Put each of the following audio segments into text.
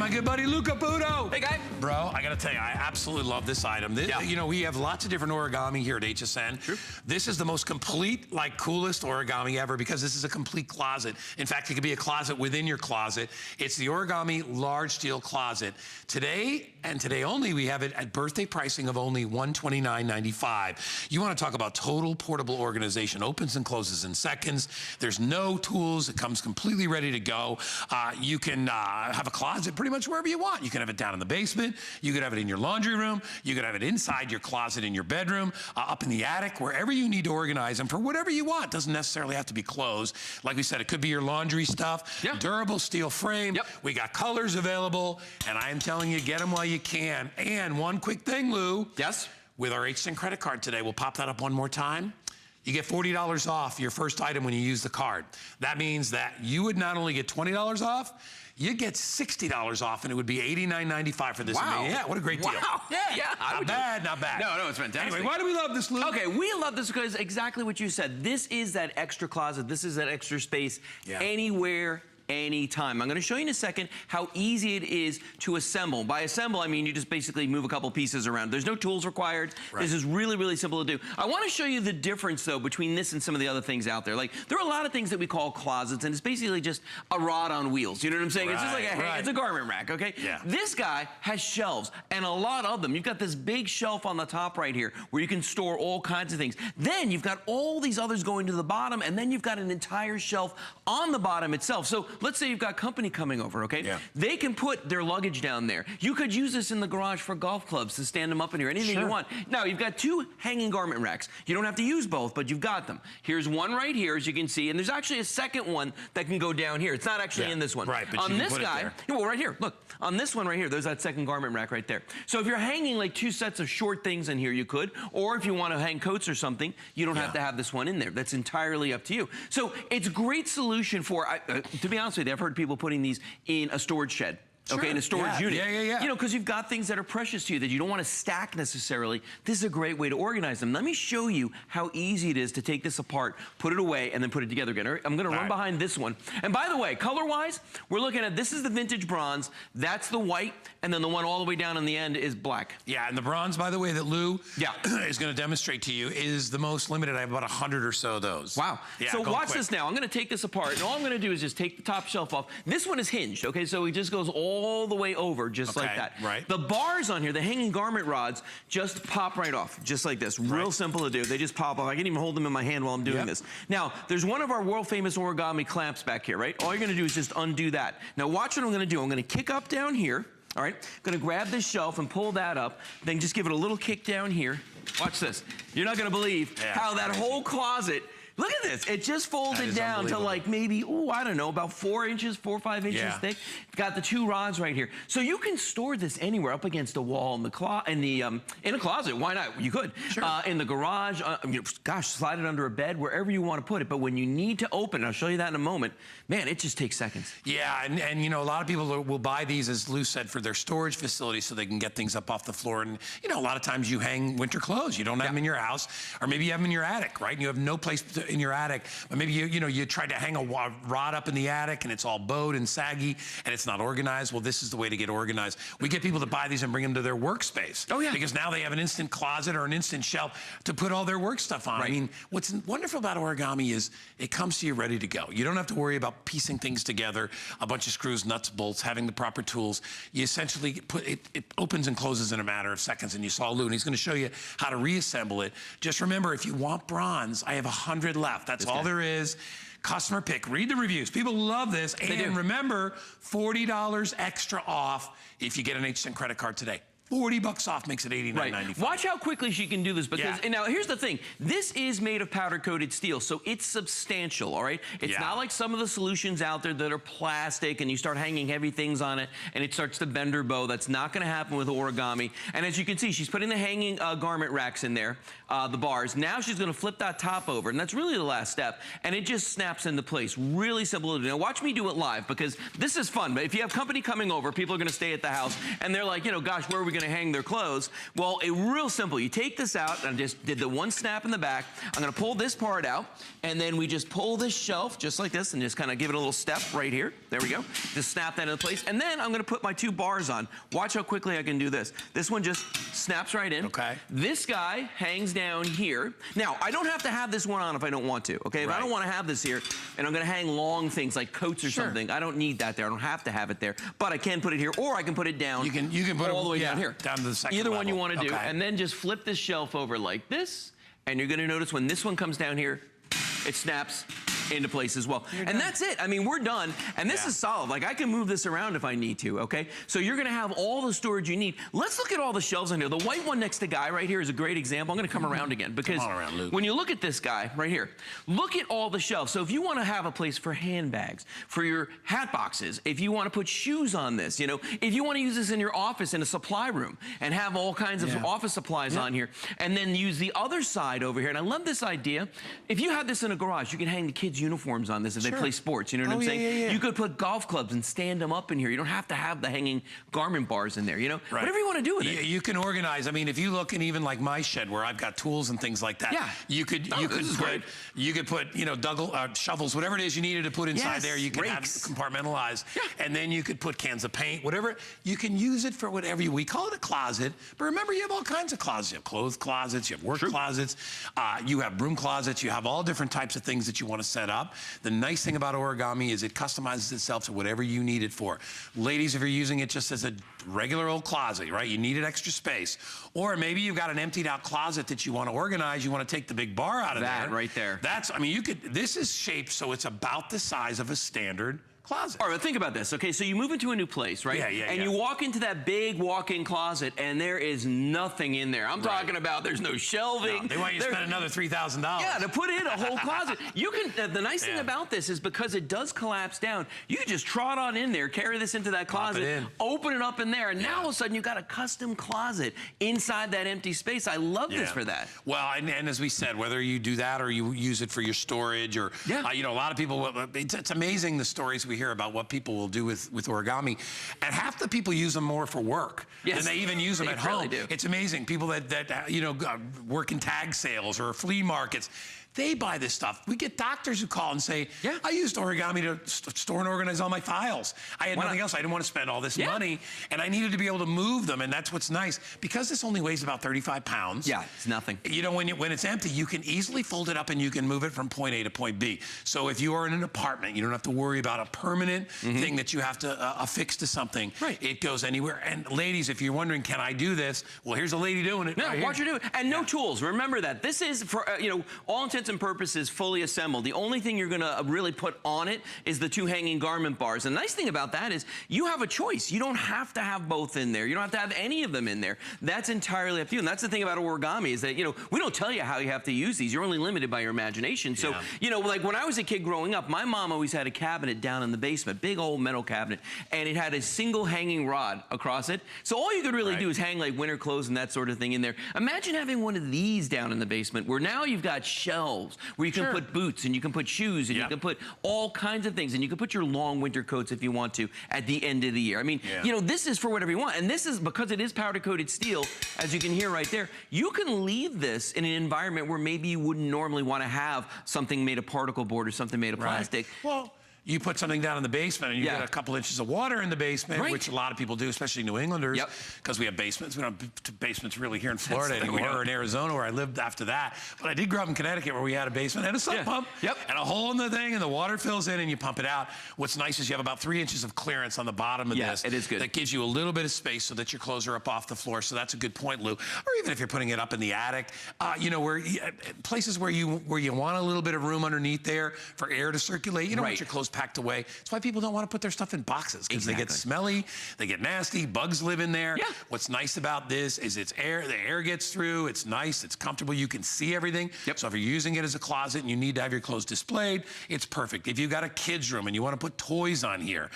my good buddy Luca Puto. Hey, guy. Bro, I gotta tell you, I absolutely love this item. You know, we have lots of different origami here at HSN. True. This is the most complete, like, coolest origami ever because this is a complete closet. In fact, it could be a closet within your closet. It's the Origami large steel closet. Today, and today only, we have it at birthday pricing of only $129.95. You wanna talk about total portable organization. Opens and closes in seconds. There's no tools. It comes completely ready to go. You can have a closet pretty much wherever you want. You can have it down in the basement. You could have it in your laundry room. You could have it inside your closet in your bedroom, up in the attic, wherever you need to organize them for whatever you want. Doesn't necessarily have to be clothes. Like we said, it could be your laundry stuff. Yeah. Durable steel frame. Yep. We got colors available, and I am telling you, get them while you can. And one quick thing, Lou. Yes? With our HSN credit card today, we'll pop that up one more time. You get $40 off your first item when you use the card. That means that you would not only get $20 off, you get $60 off, and it would be $89.95 for this. Wow. Yeah, what a great deal. Wow. Yeah. Not bad, not bad. No, it's fantastic. Anyway, why do we love this, Lou? Okay, we love this because exactly what you said. This is that extra closet. This is that extra space anywhere, anytime. I'm going to show you in a second how easy it is to assemble. By assemble, I mean you just basically move a couple pieces around. There's no tools required. Right. This is really, really simple to do. I want to show you the difference, though, between this and some of the other things out there. Like, there are a lot of things that we call closets, and it's basically just a rod on wheels. You know what I'm saying? Right, it's just like it's a garment rack, okay? Yeah. This guy has shelves, and a lot of them. You've got this big shelf on the top right here where you can store all kinds of things. Then you've got all these others going to the bottom, and then you've got an entire shelf on the bottom itself. So let's say you've got company coming over, okay? Yeah. They can put their luggage down there. You could use this in the garage for golf clubs to stand them up in here, anything you want. Now, you've got two hanging garment racks. You don't have to use both, but you've got them. Here's one right here, as you can see, and there's actually a second one that can go down here. It's not actually in this one. Right, but on this guy, well, right here, look, on this one right here, there's that second garment rack right there. So if you're hanging like two sets of short things in here, you could, or if you want to hang coats or something, you don't have to have this one in there. That's entirely up to you. So it's a great solution for, to be honest with you, I've heard people putting these in a storage shed. Okay, in a storage unit. You know, because you've got things that are precious to you that you don't want to stack necessarily. This is a great way to organize them. Let me show you how easy it is to take this apart, put it away, and then put it together again. I'm going to run behind this one. And by the way, color-wise, we're looking at, this is the vintage bronze, that's the white, and then the one all the way down on the end is black. Yeah, and the bronze, by the way, that Lou is going to demonstrate to you is the most limited. I have about 100 or so of those. Wow. Yeah, so watch this now. I'm going to take this apart, and all I'm going to do is just take the top shelf off. This one is hinged, okay? So it just goes all the way over, just like that. Right. The bars on here, the hanging garment rods, just pop right off, just like this. Real simple to do. They just pop off. I can even hold them in my hand while I'm doing this. Now, there's one of our world famous origami clamps back here, right? All you're gonna do is just undo that. Now watch what I'm gonna do. I'm gonna kick up down here, all right? I'm gonna grab this shelf and pull that up, then just give it a little kick down here. Watch this. You're not gonna believe how that whole closet, look at this. It just folded down to like maybe, I don't know, about 4 inches, 4 or 5 inches thick. Got the two rods right here. So you can store this anywhere, up against a wall, in a closet. Why not? You could. In the garage, gosh, slide it under a bed, wherever you want to put it. But when you need to open it, I'll show you that in a moment, man, it just takes seconds. Yeah, and you know, a lot of people will buy these, as Lou said, for their storage facility so they can get things up off the floor. And, you know, a lot of times you hang winter clothes. You don't have them in your house, or maybe you have them in your attic, right? And you have no place in your attic, but maybe you tried to hang a rod up in the attic and it's all bowed and saggy and it's not organized. Well, this is the way to get organized. We get people to buy these and bring them to their workspace. Because now they have an instant closet or an instant shelf to put all their work stuff on. I mean, what's wonderful about origami is it comes to you ready to go. You don't have to worry about piecing things together, a bunch of screws, nuts, bolts, having the proper tools. You essentially put it opens and closes in a matter of seconds, and you saw Lou, and he's going to show you how to reassemble it. Just remember, if you want bronze, I have 100 left. That's all there is. Customer pick. Read the reviews. People love this. And remember, $40 extra off if you get an HSN credit card today. $40 off makes it $89.95. Watch how quickly she can do this, because and now here's the thing. This is made of powder-coated steel, so it's substantial, all right? It's not like some of the solutions out there that are plastic and you start hanging heavy things on it and it starts to bend or bow. That's not gonna happen with origami. And as you can see, she's putting the hanging garment racks in there, the bars. Now she's gonna flip that top over, and that's really the last step, and it just snaps into place. Really simple to do. Now watch me do it live, because this is fun. But if you have company coming over, people are gonna stay at the house, and they're like, you know, gosh, where are we gonna hang their clothes. Well, real simple. You take this out, and I just did the one snap in the back. I'm gonna pull this part out, and then we just pull this shelf just like this and just kind of give it a little step right here. There we go. Just snap that into place. And then I'm gonna put my 2 bars on. Watch how quickly I can do this. This one just snaps right in. Okay. This guy hangs down here. Now, I don't have to have this one on if I don't want to, okay? If I don't want to have this here, and I'm gonna hang long things like coats or something, I don't need that there. I don't have to have it there. But I can put it here, or I can put it down. You can put it all the way down here. Down to the second Either level. one you want to do. Okay. And then just flip this shelf over like this, and you're gonna notice when this one comes down here, it snaps into place as well. And that's it. I mean, we're done. And this is solid. Like, I can move this around if I need to, okay? So you're gonna have all the storage you need. Let's look at all the shelves on here. The white one next to Guy right here is a great example. I'm gonna come around again because when you look at this guy right here, look at all the shelves. So if you wanna have a place for handbags, for your hat boxes, if you wanna put shoes on this, you know, if you wanna use this in your office in a supply room and have all kinds of office supplies on here, and then use the other side over here. And I love this idea. If you have this in a garage, you can hang the kids' uniforms on this if they play sports, you know what I'm saying? You could put golf clubs and stand them up in here. You don't have to have the hanging garment bars in there, you know? Whatever you want to do with it. You can organize. I mean, if you look in even like my shed where I've got tools and things like that, you could put, you know, shovels, whatever it is you needed to put inside there, you can have compartmentalized. And then you could put cans of paint, whatever. You can use it for whatever we call it a closet. But remember, you have all kinds of closets. You have clothes closets, you have work closets, you have broom closets, you have all different types of things that you want to set up. The nice thing about Origami is it customizes itself to whatever you need it for. Ladies, if you're using it just as a regular old closet, right? You needed extra space. Or maybe you've got an emptied out closet that you want to organize. You want to take the big bar out of that right there. That's, I mean, this is shaped so it's about the size of a standard closet. All right, think about this, okay? So you move into a new place, right? And you walk into that big walk-in closet, and there is nothing in there. I'm talking about there's no shelving. No, they want you to spend another $3,000. Yeah, to put in a whole closet. You can. The nice thing about this is because it does collapse down, you can just trot on in there, carry this into that closet, open it up in there, and now all of a sudden you've got a custom closet inside that empty space. I love this for that. Well, and as we said, whether you do that or you use it for your storage or, you know, a lot of people, it's amazing the stories we hear about what people will do with Origami. And half the people use them more for work than they even use them at home. It's amazing. People that you know, work in tag sales or flea markets, they buy this stuff. We get doctors who call and say, I used Origami to store and organize all my files. I had nothing else. I didn't want to spend all this money, and I needed to be able to move them, and that's what's nice. Because this only weighs about 35 pounds. Yeah, it's nothing. You know, when it's empty, you can easily fold it up and you can move it from point A to point B. So if you are in an apartment, you don't have to worry about a permanent thing that you have to affix to something. It goes anywhere. And ladies, if you're wondering, can I do this? Well, here's a lady doing it. Watch her do it. And no tools. Remember that. This is, for you know, all intents and purposes, fully assembled. The only thing you're going to really put on it is the 2 hanging garment bars. And the nice thing about that is you have a choice. You don't have to have both in there. You don't have to have any of them in there. That's entirely up to you. And that's the thing about Origami is that, you know, we don't tell you how you have to use these. You're only limited by your imagination. So, you know, like when I was a kid growing up, my mom always had a cabinet down in the basement, big old metal cabinet, and it had a single hanging rod across it. So all you could really do is hang like winter clothes and that sort of thing in there. Imagine having one of these down in the basement where now you've got shelves where you can put boots and you can put shoes and you can put all kinds of things, and you can put your long winter coats if you want to at the end of the year. I mean, you know, this is for whatever you want. And this is because it is powder coated steel, as you can hear right there. You can leave this in an environment where maybe you wouldn't normally want to have something made of particle board or something made of plastic. Well, you put something down in the basement and you get a couple inches of water in the basement, which a lot of people do, especially New Englanders, because we have basements. We don't have basements really here in Florida anymore, or in Arizona where I lived after that. But I did grow up in Connecticut where we had a basement and a sump pump and a hole in the thing, and the water fills in and you pump it out. What's nice is you have about 3 inches of clearance on the bottom of this. It is good. That gives you a little bit of space so that your clothes are up off the floor. So that's a good point, Lou. Or even if you're putting it up in the attic, you know, where places where you want a little bit of room underneath there for air to circulate. You don't want your clothes packed away. It's why people don't want to put their stuff in boxes, because they get smelly, they get nasty, bugs live in there. What's nice about this is it's air, the air gets through, it's nice, it's comfortable, you can see everything. So if you're using it as a closet and you need to have your clothes displayed, it's perfect. If you've got a kid's room and you want to put toys on here,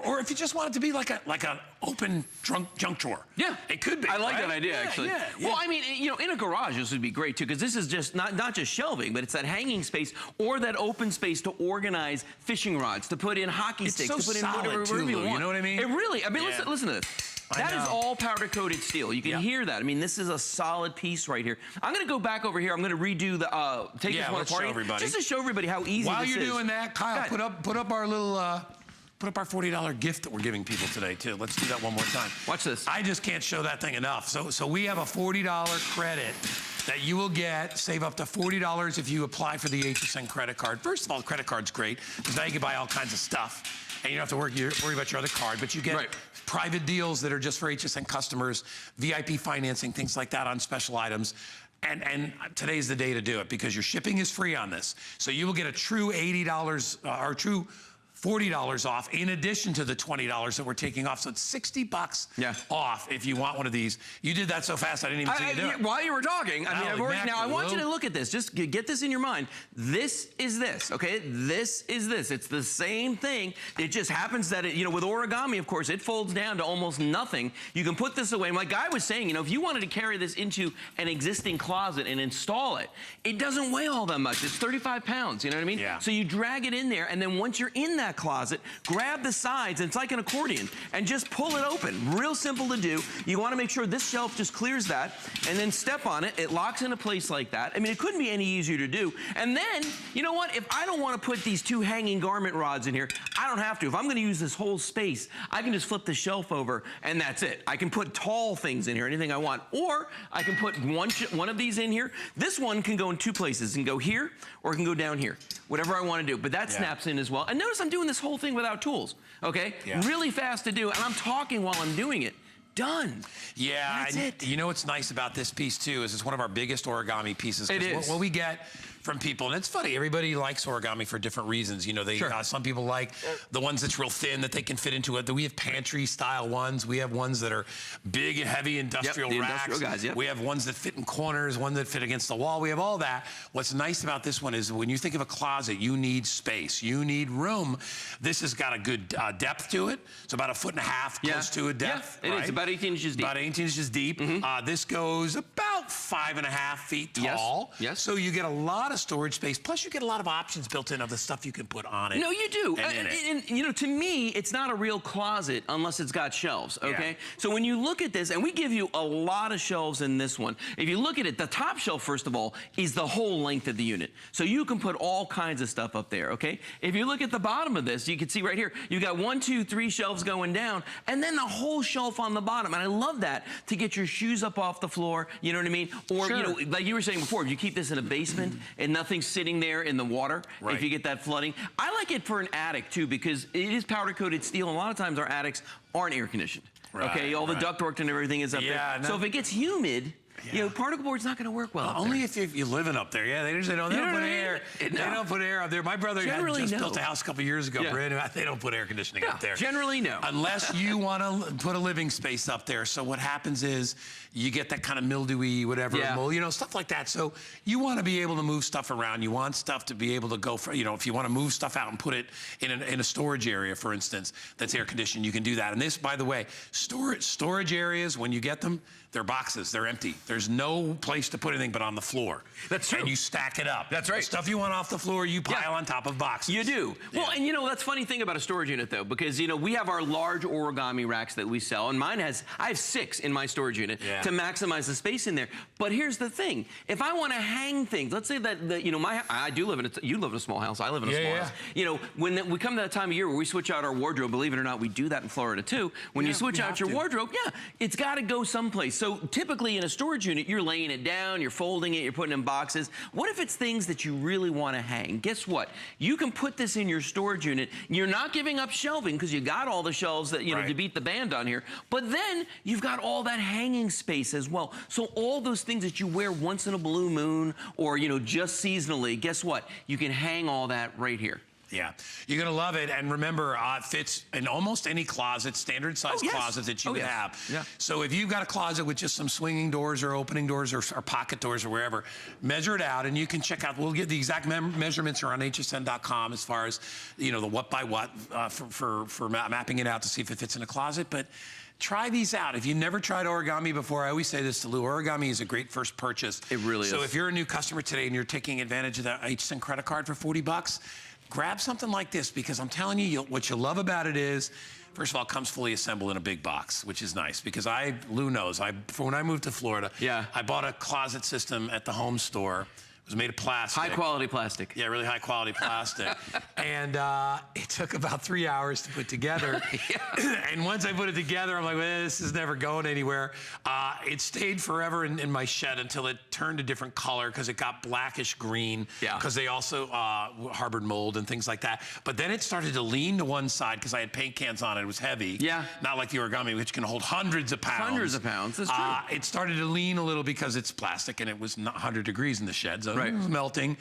or if you just want it to be like an open junk drawer. It could be. I like that idea, actually. Well, I mean, you know, in a garage, this would be great too, because this is just not just shelving, but it's that hanging space or that open space to organize fishing rods, to put in hockey sticks, to put in whatever you want. You know what I mean? It really, I mean, listen to this. That is all powder-coated steel. You can hear that. I mean, this is a solid piece right here. I'm going to go back over here. I'm going to redo the, take this one apart. Just to show everybody how easy this is. While you're doing that, Kyle, put up our little, put up our $40 gift that we're giving people today, too. Let's do that one more time. Watch this. I just can't show that thing enough. So we have a $40 credit that you will get, save up to $40 if you apply for the HSN credit card. First of all, the credit card's great, because now you can buy all kinds of stuff. And you don't have to worry about your other card, but you get private deals that are just for HSN customers, VIP financing, things like that on special items. And today's the day to do it, because your shipping is free on this. So you will get a true $80 or true $40 off in addition to the $20 that we're taking off. So it's $60 off if you want one of these. You did that so fast I didn't even see you do it. While you were talking, now I want you to look at this. Just get this in your mind. This is this, okay? This is this. It's the same thing. It just happens that, with origami, of course, it folds down to almost nothing. You can put this away. And like Guy was saying, if you wanted to carry this into an existing closet and install it, it doesn't weigh all that much. It's 35 pounds, you know what I mean? Yeah. So you drag it in there, and then once you're in that closet, grab the sides, and it's like an accordion, and just pull it open. Real simple to do. You want to make sure this shelf just clears that, and then step on it. It locks into place like that. I mean, it couldn't be any easier to do. And then, you know what? If I don't want to put these two hanging garment rods in here, I don't have to. If I'm going to use this whole space, I can just flip the shelf over, and that's it. I can put tall things in here, anything I want, or I can put one of these in here. This one can go in two places. It can go here, or it can go down here. Whatever I want to do, but that snaps in as well. And notice I'm doing this whole thing without tools, okay? Really fast to do, and I'm talking while I'm doing it. Done. Yeah, that's it. You know what's nice about this piece too is it's one of our biggest origami pieces. It is. What we get from people, and it's funny, everybody likes origami for different reasons. Some people like the ones that's real thin that they can fit into it. We have pantry style ones. We have ones that are big and heavy industrial racks. Industrial guys, We have ones that fit in corners, one that fit against the wall. We have all that. What's nice about this one is when you think of a closet, you need space. You need room. This has got a good depth to it. It's about 1.5 feet close to a depth. It is about 18 inches deep. About 18 inches deep. This goes about 5.5 feet tall. Yes. So you get a lot of storage space. Plus, you get a lot of options built in of the stuff you can put on it. No, you do. And to me, it's not a real closet unless it's got shelves, okay? So when you look at this, and we give you a lot of shelves in this one. If you look at it, the top shelf, first of all, is the whole length of the unit. So you can put all kinds of stuff up there, okay? If you look at the bottom of this, you can see right here, you got 1, 2, 3 shelves going down, and then the whole shelf on the bottom. And I love that to get your shoes up off the floor, you know what I mean? Or, like you were saying before, if you keep this in a basement and nothing's sitting there in the water, if you get that flooding. I like it for an attic too, because it is powder coated steel, and a lot of times our attics aren't air conditioned. Okay, all the ductwork and everything is up there. So if it gets humid, particle board's not going to work well. Only if you're living up there. Yeah, they usually don't. They don't put air. They don't put air up there. My brother had just built a house a couple years ago, brand new. They don't put air conditioning up there. Generally, no. Unless you want to put a living space up there. So what happens is you get that kind of mildewy, whatever, mold, stuff like that. So you want to be able to move stuff around. You want stuff to be able to go for, if you want to move stuff out and put it in a storage area, for instance, that's air conditioned, you can do that. And this, by the way, storage areas, when you get them, they're boxes. They're empty. There's no place to put anything but on the floor. That's true. And you stack it up. That's right. The stuff you want off the floor, you pile on top of boxes. You do. Well, and that's funny thing about a storage unit though, because we have our large origami racks that we sell, and I have 6 in my storage unit to maximize the space in there. But here's the thing: if I want to hang things, let's say that I do live in you live in a small house, I live in a small house. When we come to that time of year where we switch out our wardrobe, believe it or not, we do that in Florida too. When you switch out your wardrobe, it's got to go someplace. So typically in a storage unit, you're laying it down, you're folding it, you're putting it in boxes. What if it's things that you really want to hang? Guess what? You can put this in your storage unit. You're not giving up shelving because you got all the shelves that, to beat the band on here. But then you've got all that hanging space as well. So all those things that you wear once in a blue moon or, just seasonally, guess what? You can hang all that right here. Yeah, you're going to love it. And remember, it fits in almost any closet, standard size closet that you would have. Yeah. So if you've got a closet with just some swinging doors or opening doors or pocket doors or wherever, measure it out and you can check out. We'll get the exact measurements are on hsn.com as far as, the what by what for mapping it out to see if it fits in a closet. But try these out. If you've never tried origami before, I always say this to Lou, origami is a great first purchase. It really is. So if you're a new customer today and you're taking advantage of the HSN credit card for $40, grab something like this, because I'm telling you, what you love about it is, first of all, it comes fully assembled in a big box, which is nice, because Lou knows, for when I moved to Florida, I bought a closet system at the home store. It was made of plastic. High quality plastic. Yeah, really high quality plastic. And it took about 3 hours to put together. And once I put it together, I'm like, well, this is never going anywhere. It stayed forever in my shed until it turned a different color, because it got blackish green. Because they also harbored mold and things like that. But then it started to lean to one side, because I had paint cans on it. It was heavy. Not like the Origami, which can hold hundreds of pounds. Hundreds of pounds, that's true. It started to lean a little because it's plastic, and it was not 100 degrees in the shed. So it was melting.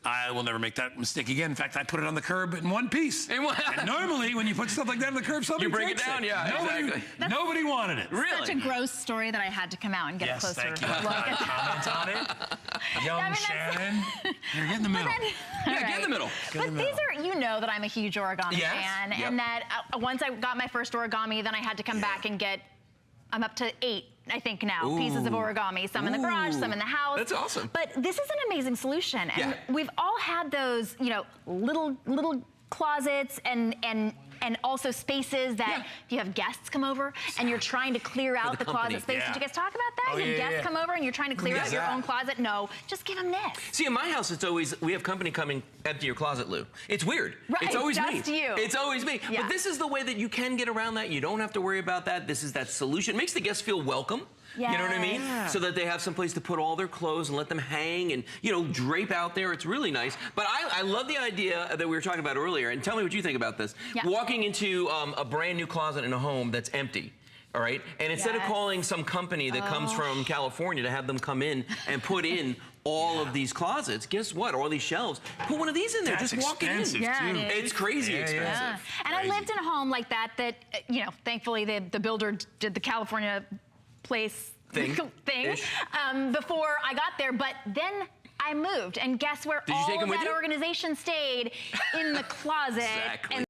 I will never make that mistake again. In fact, I put it on the curb in one piece. And normally, when you put stuff like that on the curb, somebody break it takes down. Nobody wanted it. Really? Such a gross story that I had to come out and get a closer thank you. look at. Comment on it. Young Sharon. You're getting the middle. Get in the middle. But these are, you know that I'm a huge origami fan, and that once I got my first origami, then I had to come back and get, I'm up to 8, I think now, pieces of origami. Some in the garage, some in the house. That's awesome. But this is an amazing solution. And we've all had those, you know, little closets and also spaces that if you have guests come over and you're trying to clear out the closet space. Did you guys talk about that? You have guests come over and you're trying to clear out your own closet? No, just give them this. See, in my house, it's always, we have company coming, empty your closet, Lou. It's weird. It's always just me. you. It's always me. But this is the way that you can get around that. You don't have to worry about that. This is that solution. It makes the guests feel welcome. You know what I mean? So that they have some place to put all their clothes and let them hang and, you know, drape out there. It's really nice. But I love the idea that we were talking about earlier. And tell me what you think about this. Walking into a brand new closet in a home that's empty. All right? And instead of calling some company that comes from California to have them come in and put in all of these closets, guess what? All these shelves. Put one of these in there. That's just walk it in. It's crazy expensive. And I lived in a home like that, you know, thankfully the builder did the California place thing before I got there, but then I moved, and guess where all of that organization stayed? In the closet.